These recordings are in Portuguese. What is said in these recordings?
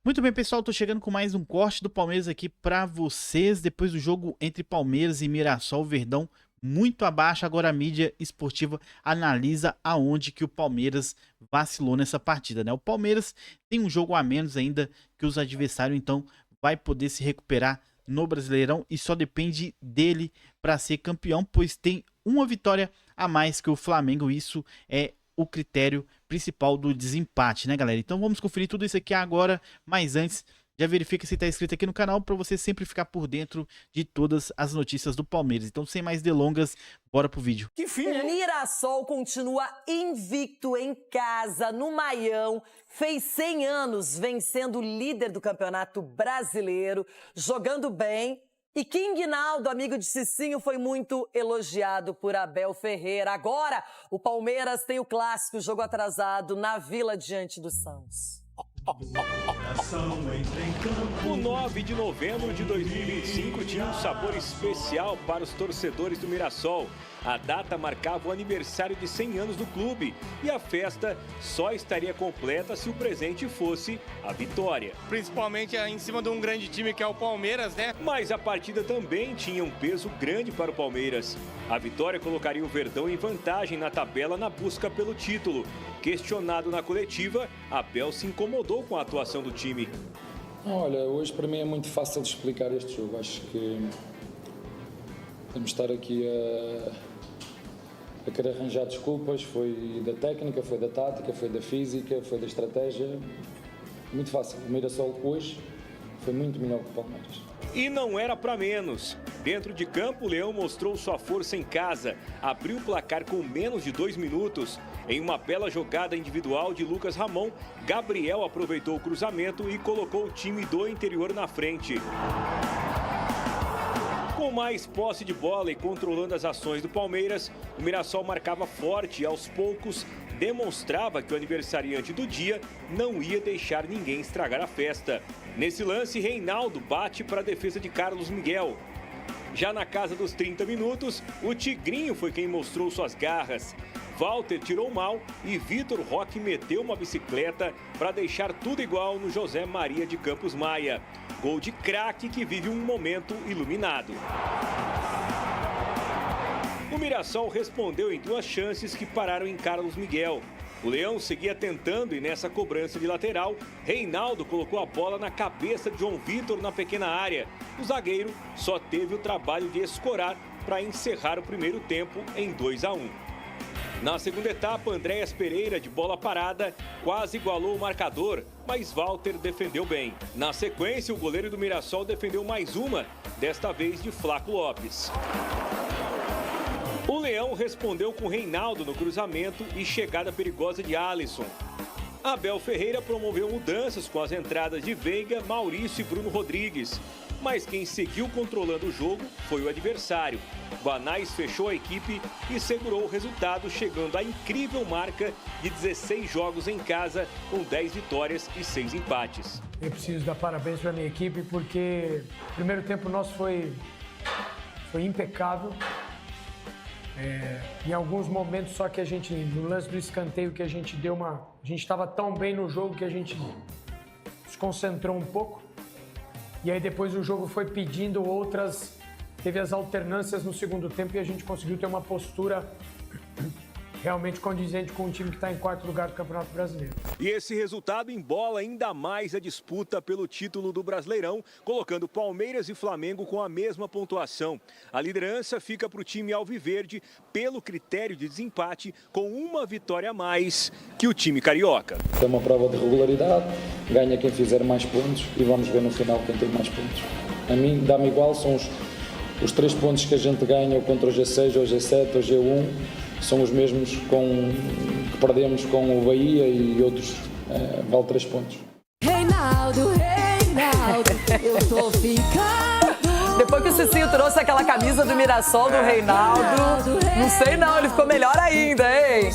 Muito bem, pessoal, tô chegando com mais um corte do Palmeiras aqui pra vocês. Depois do jogo entre Palmeiras e Mirassol, Verdão muito abaixo. Agora a mídia esportiva analisa aonde que o Palmeiras vacilou nessa partida, né? O Palmeiras tem um jogo a menos ainda que os adversários, então vai poder se recuperar no Brasileirão e só depende dele para ser campeão, pois tem uma vitória a mais que o Flamengo. Isso é o critério principal do desempate, né, galera? Então vamos conferir tudo isso aqui agora, mas antes, já verifica se está inscrito aqui no canal para você sempre ficar por dentro de todas as notícias do Palmeiras. Então, sem mais delongas, bora pro vídeo. Que fim, hein? Mirassol continua invicto em casa, no Maião. Fez 100 anos vencendo o líder do Campeonato Brasileiro, jogando bem. E King Naldo, amigo de Cicinho, foi muito elogiado por Abel Ferreira. Agora, o Palmeiras tem o clássico jogo atrasado na Vila diante do Santos. O 9 de novembro de 2025 tinha um sabor especial para os torcedores do Mirassol. A data marcava o aniversário de 100 anos do clube e a festa só estaria completa se o presente fosse a vitória. Principalmente em cima de um grande time que é o Palmeiras, né? Mas a partida também tinha um peso grande para o Palmeiras. A vitória colocaria o Verdão em vantagem na tabela na busca pelo título. Questionado na coletiva, Abel se incomodou com a atuação do time. Olha, hoje para mim é muito fácil de explicar este jogo. Acho que temos de estar aqui a querer arranjar desculpas. Foi da técnica, foi da tática, foi da física, foi da estratégia. Muito fácil. O Mirassol hoje foi muito melhor que o Palmeiras. E não era para menos. Dentro de campo, o Leão mostrou sua força em casa. Abriu o placar com menos de 2 minutos. Em uma bela jogada individual de Lucas Ramon, Gabriel aproveitou o cruzamento e colocou o time do interior na frente. Com mais posse de bola e controlando as ações do Palmeiras, o Mirassol marcava forte e aos poucos demonstrava que o aniversariante do dia não ia deixar ninguém estragar a festa. Nesse lance, Reinaldo bate para a defesa de Carlos Miguel. Já na casa dos 30 minutos, o Tigrinho foi quem mostrou suas garras. Walter tirou mal e Vitor Roque meteu uma bicicleta para deixar tudo igual no José Maria de Campos Maia. Gol de craque que vive um momento iluminado. O Mirassol respondeu em 2 chances que pararam em Carlos Miguel. O Leão seguia tentando e nessa cobrança de lateral, Reinaldo colocou a bola na cabeça de João Vitor na pequena área. O zagueiro só teve o trabalho de escorar para encerrar o primeiro tempo em 2-1. Na segunda etapa, Andréas Pereira, de bola parada, quase igualou o marcador, mas Walter defendeu bem. Na sequência, o goleiro do Mirassol defendeu mais uma, desta vez de Flaco Lopes. O Leão respondeu com Reinaldo no cruzamento e chegada perigosa de Alisson. Abel Ferreira promoveu mudanças com as entradas de Veiga, Maurício e Bruno Rodrigues. Mas quem seguiu controlando o jogo foi o adversário. Guanais fechou a equipe e segurou o resultado, chegando à incrível marca de 16 jogos em casa, com 10 vitórias e 6 empates. Eu preciso dar parabéns para a minha equipe, porque o primeiro tempo nosso foi impecável. Em alguns momentos só que a gente, no lance do escanteio, que a gente deu a gente estava tão bem no jogo que a gente se concentrou um pouco. E aí depois o jogo foi pedindo outras, teve as alternâncias no segundo tempo e a gente conseguiu ter uma postura realmente condizente com o time que está em 4º lugar do Campeonato Brasileiro. E esse resultado embola ainda mais a disputa pelo título do Brasileirão, colocando Palmeiras e Flamengo com a mesma pontuação. A liderança fica para o time alviverde pelo critério de desempate, com uma vitória a mais que o time carioca. É uma prova de regularidade, ganha quem fizer mais pontos e vamos ver no final quem tem mais pontos. A mim dá-me igual, são os 3 pontos que a gente ganha contra o G6, ou G7, ou G1, são os mesmos que perdemos com o Bahia e outros, vale 3 pontos. Reinaldo, eu tô ficando Depois que o Cicinho trouxe aquela camisa do Mirassol do Reinaldo, não sei não, ele ficou melhor ainda, hein?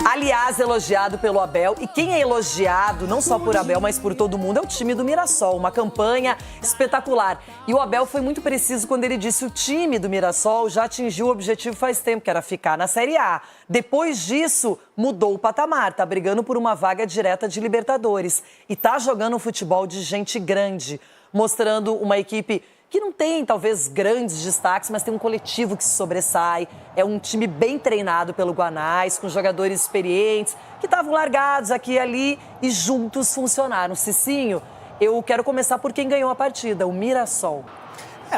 Aliás, elogiado pelo Abel, e quem é elogiado, não só por Abel, mas por todo mundo, é o time do Mirassol. Uma campanha espetacular. E o Abel foi muito preciso quando ele disse que o time do Mirassol já atingiu o objetivo faz tempo, que era ficar na Série A. Depois disso, mudou o patamar, tá brigando por uma vaga direta de Libertadores. E tá jogando um futebol de gente grande, mostrando uma equipe que não tem, talvez, grandes destaques, mas tem um coletivo que se sobressai. É um time bem treinado pelo Guanais, com jogadores experientes, que estavam largados aqui e ali e juntos funcionaram. Cicinho, eu quero começar por quem ganhou a partida, o Mirassol.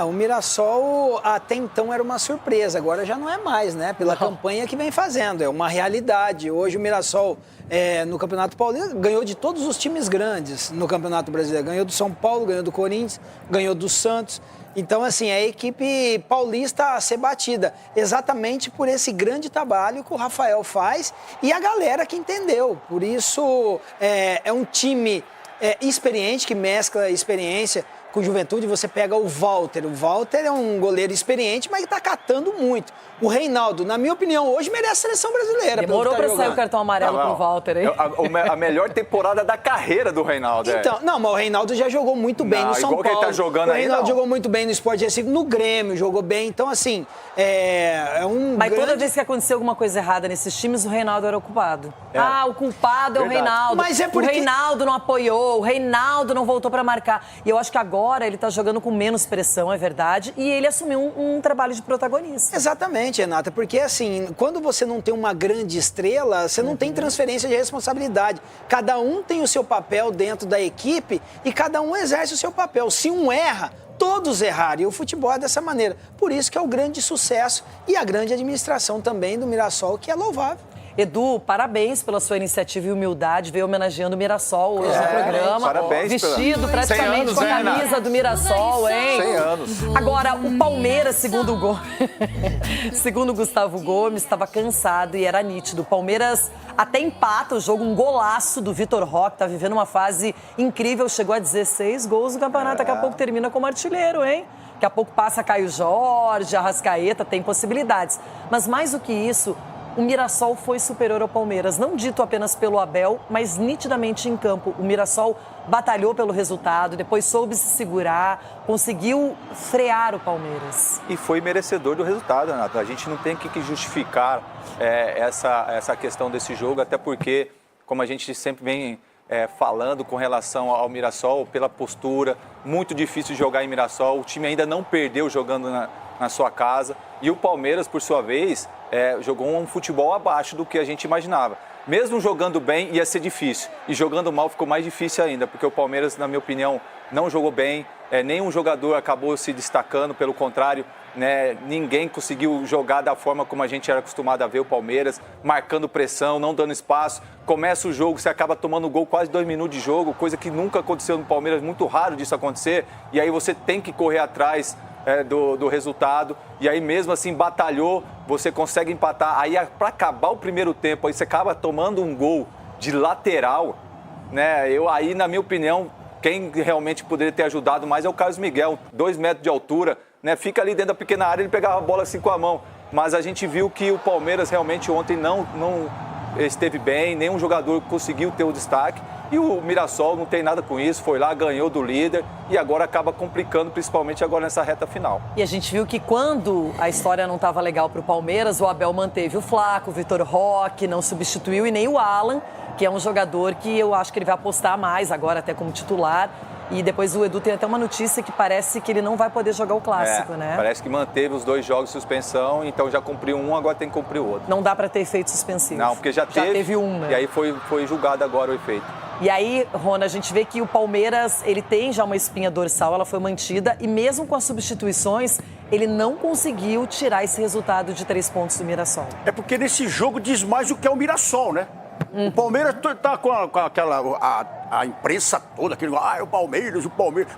O Mirassol até então era uma surpresa, agora já não é mais, né? Pela campanha que vem fazendo, é uma realidade. Hoje o Mirassol, no Campeonato Paulista, ganhou de todos os times grandes no Campeonato Brasileiro. Ganhou do São Paulo, ganhou do Corinthians, ganhou do Santos. Então, assim, é a equipe paulista a ser batida, exatamente por esse grande trabalho que o Rafael faz e a galera que entendeu. Por isso, é um time experiente, que mescla experiência com juventude. Você pega o Walter. O Walter é um goleiro experiente, mas está catando muito. O Reinaldo, na minha opinião, hoje merece a seleção brasileira. Demorou para sair o cartão amarelo pro Walter, hein? A melhor temporada da carreira do Reinaldo. Então, não, mas o Reinaldo já jogou muito bem no São Paulo. Que ele tá jogando o Reinaldo aí, jogou muito bem no Sport Recife, no Grêmio jogou bem. Então, assim, Mas toda vez que aconteceu alguma coisa errada nesses times, o Reinaldo era o culpado. O culpado é o Reinaldo. Mas é porque o Reinaldo não apoiou, o Reinaldo não voltou para marcar. E eu acho que agora ele tá jogando com menos pressão, é verdade, e ele assumiu um trabalho de protagonista. Exatamente, Renata, porque assim, quando você não tem uma grande estrela, você não tem transferência de responsabilidade. Cada um tem o seu papel dentro da equipe e cada um exerce o seu papel. Se um erra, todos erraram, e o futebol é dessa maneira. Por isso que é o grande sucesso e a grande administração também do Mirassol, que é louvável. Edu, parabéns pela sua iniciativa e humildade, veio homenageando o Mirassol hoje no programa. Parabéns. Vestido praticamente anos, com a camisa do Mirassol, hein? 100 anos. Agora, o Palmeiras, segundo o Gustavo Gomes, estava cansado e era nítido. O Palmeiras até empata o jogo, um golaço do Vitor Roque, tá vivendo uma fase incrível, chegou a 16 gols no campeonato, daqui a pouco termina como artilheiro, hein? Daqui a pouco passa Caio Jorge, Arrascaeta, tem possibilidades. Mas mais do que isso, o Mirassol foi superior ao Palmeiras, não dito apenas pelo Abel, mas nitidamente em campo. O Mirassol batalhou pelo resultado, depois soube se segurar, conseguiu frear o Palmeiras. E foi merecedor do resultado, Renato. A gente não tem que justificar essa questão desse jogo, até porque, como a gente sempre vem falando com relação ao Mirassol, pela postura, muito difícil de jogar em Mirassol, o time ainda não perdeu jogando na sua casa, e o Palmeiras, por sua vez, jogou um futebol abaixo do que a gente imaginava. Mesmo jogando bem, ia ser difícil, e jogando mal ficou mais difícil ainda, porque o Palmeiras, na minha opinião, não jogou bem, nenhum jogador acabou se destacando, pelo contrário, ninguém conseguiu jogar da forma como a gente era acostumado a ver o Palmeiras, marcando pressão, não dando espaço. Começa o jogo, você acaba tomando gol quase 2 minutos de jogo, coisa que nunca aconteceu no Palmeiras, muito raro disso acontecer, e aí você tem que correr atrás do resultado, e aí mesmo assim batalhou, você consegue empatar. Aí para acabar o primeiro tempo, aí você acaba tomando um gol de lateral, aí na minha opinião, quem realmente poderia ter ajudado mais é o Carlos Miguel, 2 metros de altura, fica ali dentro da pequena área, ele pegava a bola assim com a mão, mas a gente viu que o Palmeiras realmente ontem não esteve bem, nenhum jogador conseguiu ter o destaque, e o Mirassol não tem nada com isso, foi lá, ganhou do líder e agora acaba complicando, principalmente agora nessa reta final. E a gente viu que quando a história não estava legal para o Palmeiras, o Abel manteve o Flaco, o Vitor Roque, não substituiu, e nem o Alan, que é um jogador que eu acho que ele vai apostar mais agora até como titular. E depois o Edu tem até uma notícia que parece que ele não vai poder jogar o Clássico, né? Parece que manteve os 2 jogos de suspensão, então já cumpriu um, agora tem que cumprir o outro. Não dá para ter efeito suspensivo. Não, porque já teve um, né? E aí foi julgado agora o efeito. E aí, Rona, a gente vê que o Palmeiras, ele tem já uma espinha dorsal, ela foi mantida, e mesmo com as substituições, ele não conseguiu tirar esse resultado de 3 pontos do Mirassol. É porque nesse jogo diz mais o que é o Mirassol, né? O Palmeiras tá com aquela a imprensa toda, aquele, o Palmeiras,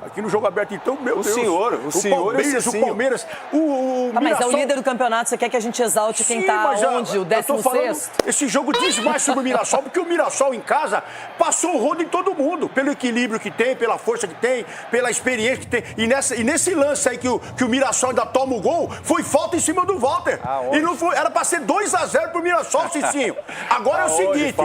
aqui no Jogo Aberto, então, meu Deus. O senhor Palmeiras, o Palmeiras, o Mas Mirassol... é o líder do campeonato, você quer que a gente exalte quem Sim, tá mas onde? O eu tô falando, 16º? esse jogo diz mais sobre o Mirassol, porque o Mirassol em casa passou o rodo em todo mundo, pelo equilíbrio que tem, pela força que tem, pela experiência que tem. E nesse lance aí que o Mirassol ainda toma o gol, foi falta em cima do Walter. E não foi, era pra ser 2-0 pro Mirassol, Cicinho. Agora é o seguinte,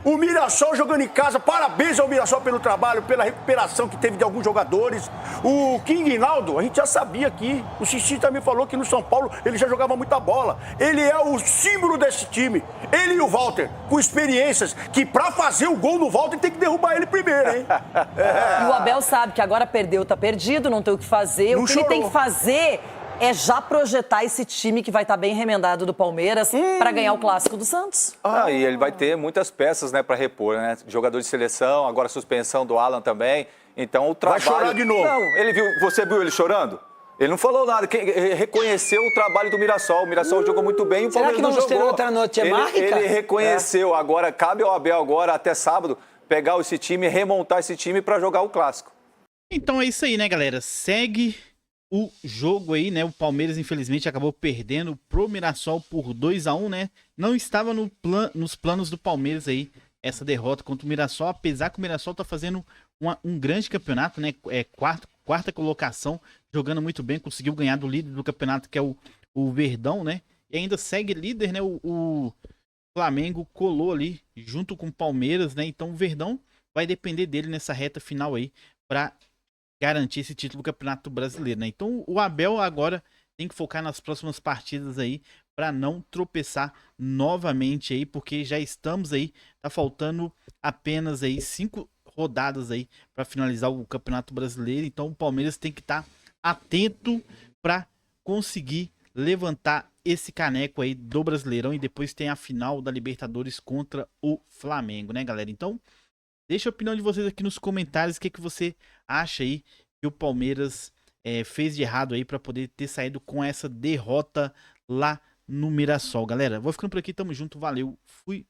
o Mirassol jogando em casa, parabéns ao Mirassol pelo trabalho, pela recuperação que teve de alguns jogadores. O King Naldo, a gente já sabia aqui, o Cicinho também falou que no São Paulo ele já jogava muita bola. Ele é o símbolo desse time. Ele e o Walter, com experiências, que pra fazer o gol no Walter tem que derrubar ele primeiro, hein? E o Abel sabe que agora perdeu, tá perdido, não tem o que fazer. Não o que chorou. ele tem que fazer é já projetar esse time que vai estar bem remendado do Palmeiras para ganhar o Clássico do Santos. E ele vai ter muitas peças, né, para repor, né? Jogador de seleção, agora suspensão do Alan também. Então o trabalho... Vai chorar de novo. Não, você viu ele chorando? Ele não falou nada, reconheceu o trabalho do Mirassol. O Mirassol jogou muito bem e o Será Palmeiras que não vamos ter jogou. outra noite mágica? Ele reconheceu. Agora, cabe ao Abel agora, até sábado, pegar esse time, remontar esse time para jogar o Clássico. Então é isso aí, né, galera? Segue o jogo aí, né? O Palmeiras, infelizmente, acabou perdendo pro Mirassol por 2-1, né? Não estava nos planos do Palmeiras aí essa derrota contra o Mirassol, apesar que o Mirassol tá fazendo um grande campeonato, né? Quarta colocação, jogando muito bem, conseguiu ganhar do líder do campeonato, que é o Verdão, né? E ainda segue líder, né? O Flamengo colou ali junto com o Palmeiras, né? Então o Verdão vai depender dele nessa reta final aí para garantir esse título do Campeonato Brasileiro, né? Então o Abel agora tem que focar nas próximas partidas aí para não tropeçar novamente aí, porque já estamos aí, tá faltando apenas aí 5 rodadas aí para finalizar o Campeonato Brasileiro. Então o Palmeiras tem que estar atento para conseguir levantar esse caneco aí do Brasileirão, e depois tem a final da Libertadores contra o Flamengo, né, galera? Então deixa a opinião de vocês aqui nos comentários, o que você acha aí que o Palmeiras fez de errado aí para poder ter saído com essa derrota lá no Mirassol. Galera, vou ficando por aqui, tamo junto, valeu, fui!